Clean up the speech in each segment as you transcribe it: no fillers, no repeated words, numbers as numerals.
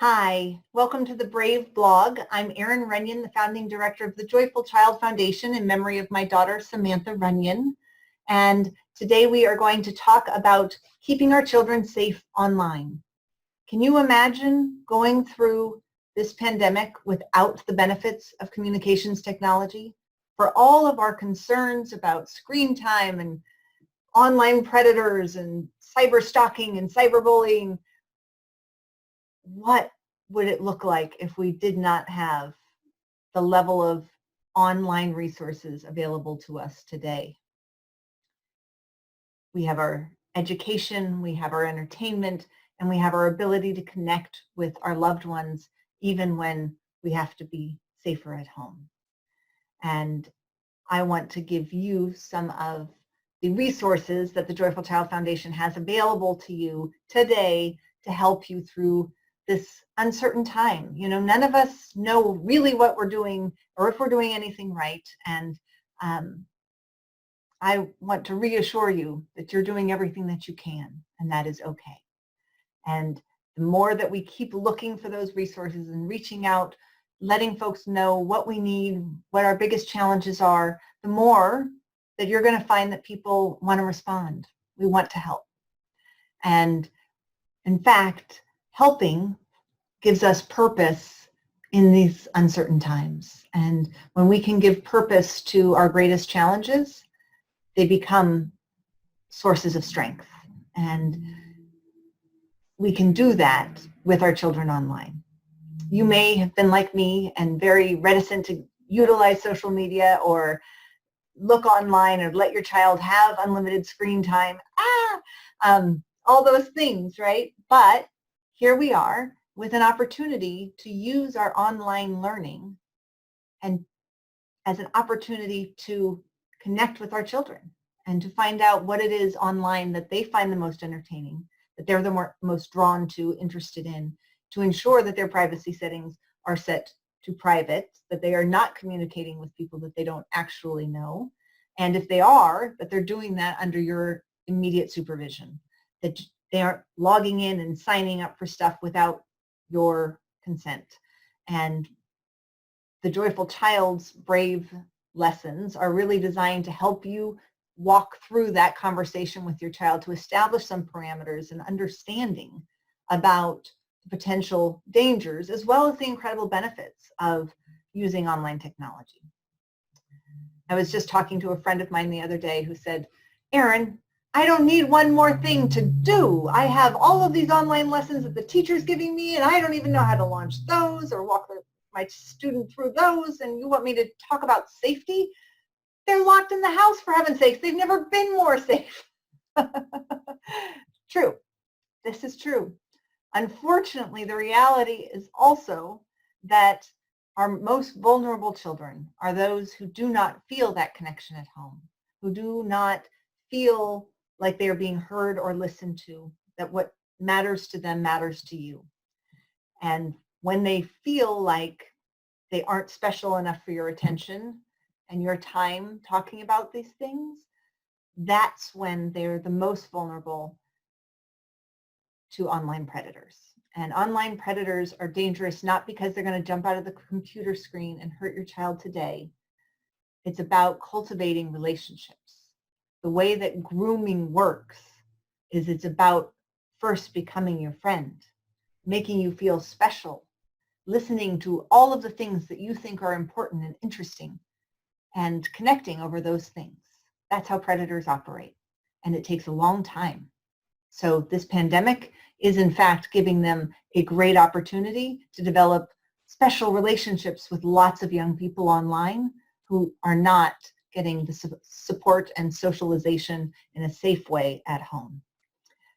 Hi, welcome to the Brave blog. I'm Erin Runyon, the founding director of the Joyful Child Foundation in memory of my daughter, Samantha Runyon. And today we are going to talk about keeping our children safe online. Can you imagine going through this pandemic without the benefits of communications technology? For all of our concerns about screen time and online predators and cyber stalking and cyberbullying, what would it look like if we did not have the level of online resources available to us today? We have our education, we have our entertainment, and we have our ability to connect with our loved ones even when we have to be safer at home. And I want to give you some of the resources that the Joyful Child Foundation has available to you today to help you through this uncertain time. You know, none of us know really what we're doing or if we're doing anything right. And I want to reassure you that you're doing everything that you can, and that is okay. And the more that we keep looking for those resources and reaching out, letting folks know what we need, what our biggest challenges are, the more that you're going to find that people want to respond. We want to help. And in fact, helping gives us purpose in these uncertain times. And when we can give purpose to our greatest challenges, they become sources of strength. And we can do that with our children online. You may have been like me and very reticent to utilize social media or look online or let your child have unlimited screen time. All those things, right? But here we are with an opportunity to use our online learning and as an opportunity to connect with our children and to find out what it is online that they find the most entertaining, that they're the most drawn to, interested in, to ensure that their privacy settings are set to private, that they are not communicating with people that they don't actually know, and if they are, that they're doing that under your immediate supervision, that they aren't logging in and signing up for stuff without your consent. And the Joyful Child's Brave lessons are really designed to help you walk through that conversation with your child to establish some parameters and understanding about the potential dangers as well as the incredible benefits of using online technology. I was just talking to a friend of mine the other day who said, Erin, I don't need one more thing to do. I have all of these online lessons that the teacher's giving me and I don't even know how to launch those or walk my student through those, and you want me to talk about safety? They're locked in the house, for heaven's sakes. They've never been more safe. True. This is true. Unfortunately, the reality is also that our most vulnerable children are those who do not feel that connection at home, who do not feel like they are being heard or listened to, that what matters to them matters to you. And when they feel like they aren't special enough for your attention and your time talking about these things, that's when they're the most vulnerable to online predators. And online predators are dangerous not because they're going to jump out of the computer screen and hurt your child today. It's about cultivating relationships. The way that grooming works is it's about first becoming your friend, making you feel special, listening to all of the things that you think are important and interesting, and connecting over those things. That's how predators operate, and it takes a long time. So this pandemic is in fact giving them a great opportunity to develop special relationships with lots of young people online who are not getting the support and socialization in a safe way at home.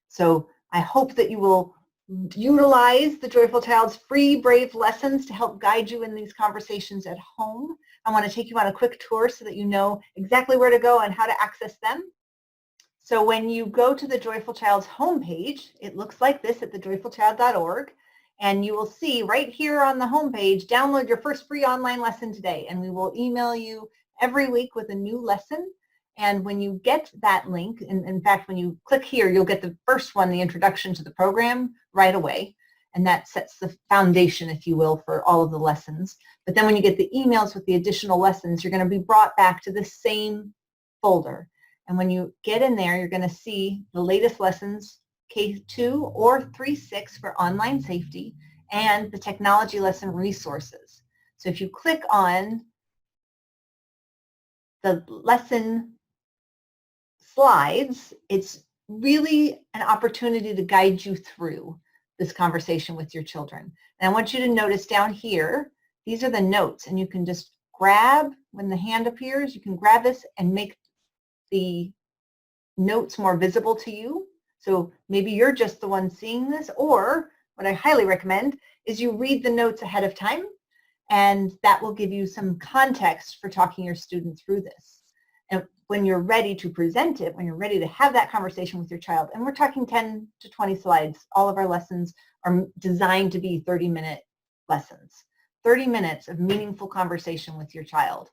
So I hope that you will utilize the Joyful Child's free Brave lessons to help guide you in these conversations at home. I want to take you on a quick tour so that you know exactly where to go and how to access them. So when you go to the Joyful Child's homepage, it looks like this at thejoyfulchild.org, and you will see right here on the homepage, download your first free online lesson today, and we will email you every week with a new lesson. And when you get that link, in fact, when you click here, you'll get the first one, the introduction to the program, right away. and that sets the foundation, if you will, for all of the lessons. But then when you get the emails with the additional lessons, you're going to be brought back to the same folder. And when you get in there, you're going to see the latest lessons, K2 or 3-6 for online safety, and the technology lesson resources. So if you click on the lesson slides, it's really an opportunity to guide you through this conversation with your children. And I want you to notice down here, these are the notes, and you can just grab, when the hand appears, you can grab this and make the notes more visible to you. So maybe you're just the one seeing this, or what I highly recommend is you read the notes ahead of time, and that will give you some context for talking your student through this. And when you're ready to present it, when you're ready to have that conversation with your child, and we're talking 10 to 20 slides, all of our lessons are designed to be 30-minute lessons. 30 minutes of meaningful conversation with your child.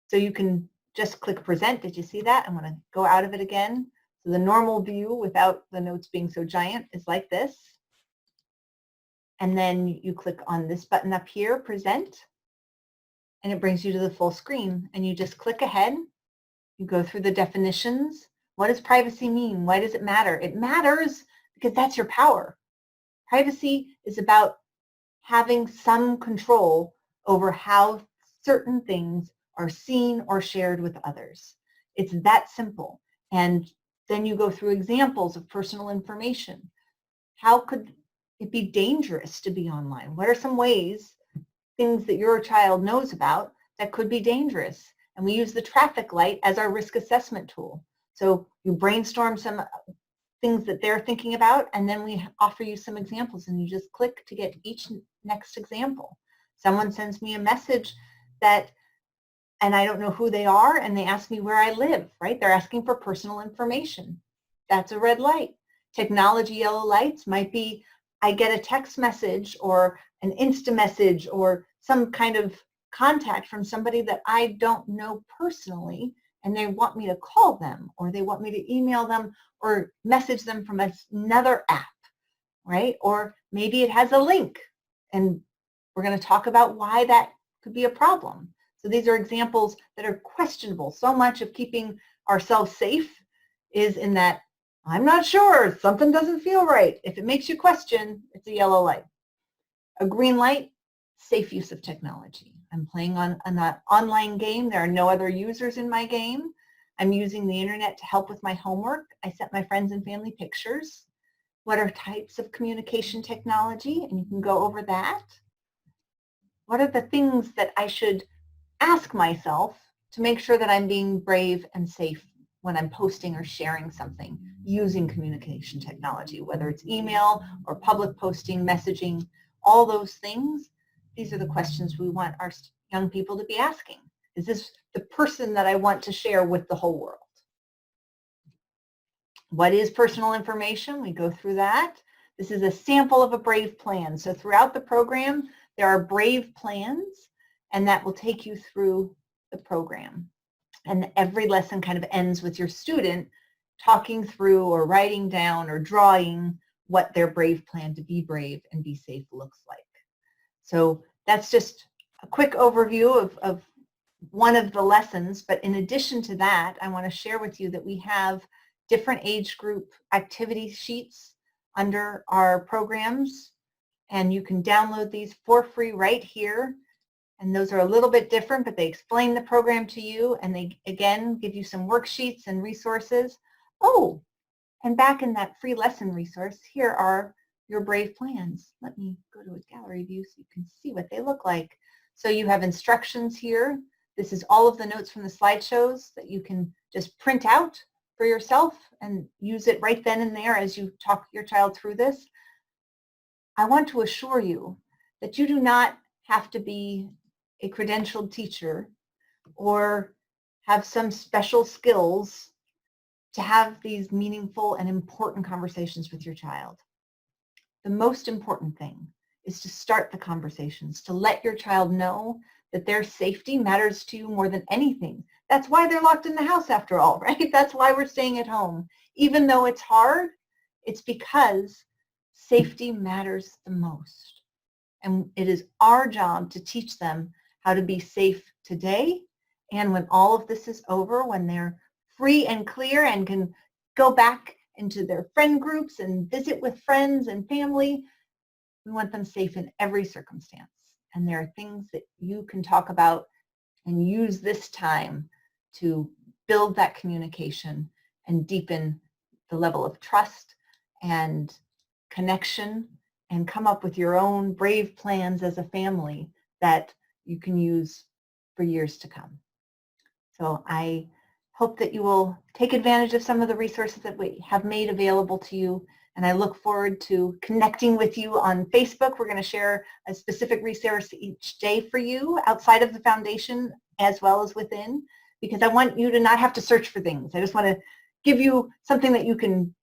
So you can just click present. Did you see that? I'm going to go out of it again. So the normal view without the notes being so giant is like this. And then you click on this button up here, present, and it brings you to the full screen. And you just click ahead. You go through the definitions. What does privacy mean? Why does it matter? It matters because that's your power. Privacy is about having some control over how certain things are seen or shared with others. It's that simple. And then you go through examples of personal information. How could it be dangerous to be online? What are some ways, things that your child knows about that could be dangerous? And we use the traffic light as our risk assessment tool. So you brainstorm some things that they're thinking about, and then we offer you some examples, and you just click to get each next example. Someone sends me a message that, and I don't know who they are, and they ask me where I live, right? They're asking for personal information. That's a red light. Technology yellow lights might be, I get a text message or an Insta message or some kind of contact from somebody that I don't know personally, and they want me to call them, or they want me to email them or message them from another app, right? Or maybe it has a link, and we're going to talk about why that could be a problem. So these are examples that are questionable. So much of keeping ourselves safe is in that, I'm not sure, something doesn't feel right. If it makes you question, it's a yellow light. A green light, safe use of technology. I'm playing on an online game. There are no other users in my game. I'm using the internet to help with my homework. I sent my friends and family pictures. What are types of communication technology? And you can go over that. What are the things that I should ask myself to make sure that I'm being brave and safe when I'm posting or sharing something using communication technology, whether it's email or public posting, messaging, all those things. These are the questions we want our young people to be asking. Is this the person that I want to share with the whole world? What is personal information? We go through that. This is a sample of a BRAVE plan. So throughout the program, there are BRAVE plans, and that will take you through the program. And every lesson kind of ends with your student talking through or writing down or drawing what their BRAVE plan to be brave and be safe looks like. So that's just a quick overview of one of the lessons. But in addition to that, I want to share with you that we have different age group activity sheets under our programs, and you can download these for free right here. And those are a little bit different, but they explain the program to you, and they, again, give you some worksheets and resources. Oh, and back in that free lesson resource, here are your BRAVE plans. Let me go to a gallery view so you can see what they look like. So you have instructions here. This is all of the notes from the slideshows that you can just print out for yourself and use it right then and there as you talk your child through this. I want to assure you that you do not have to be a credentialed teacher or have some special skills to have these meaningful and important conversations with your child. The most important thing is to start the conversations, to let your child know that their safety matters to you more than anything. That's why they're locked in the house after all, right? That's why we're staying at home. Even though it's hard, it's because safety matters the most. And it is our job to teach them how to be safe today. And when all of this is over, when they're free and clear and can go back into their friend groups and visit with friends and family, we want them safe in every circumstance. And there are things that you can talk about and use this time to build that communication and deepen the level of trust and connection, and come up with your own brave plans as a family that you can use for years to come. So I hope that you will take advantage of some of the resources that we have made available to you, and I look forward to connecting with you on Facebook. We're going to share a specific resource each day for you outside of the foundation as well as within, because I want you to not have to search for things. I just want to give you something that you can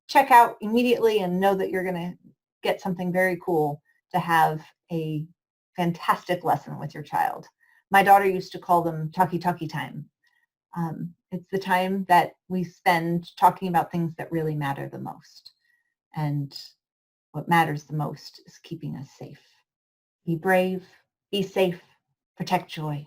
check out immediately and know that you're going to get something very cool to have a fantastic lesson with your child. My daughter used to call them talkie-talkie time. It's the time that we spend talking about things that really matter the most. And what matters the most is keeping us safe. Be brave, be safe, protect joy.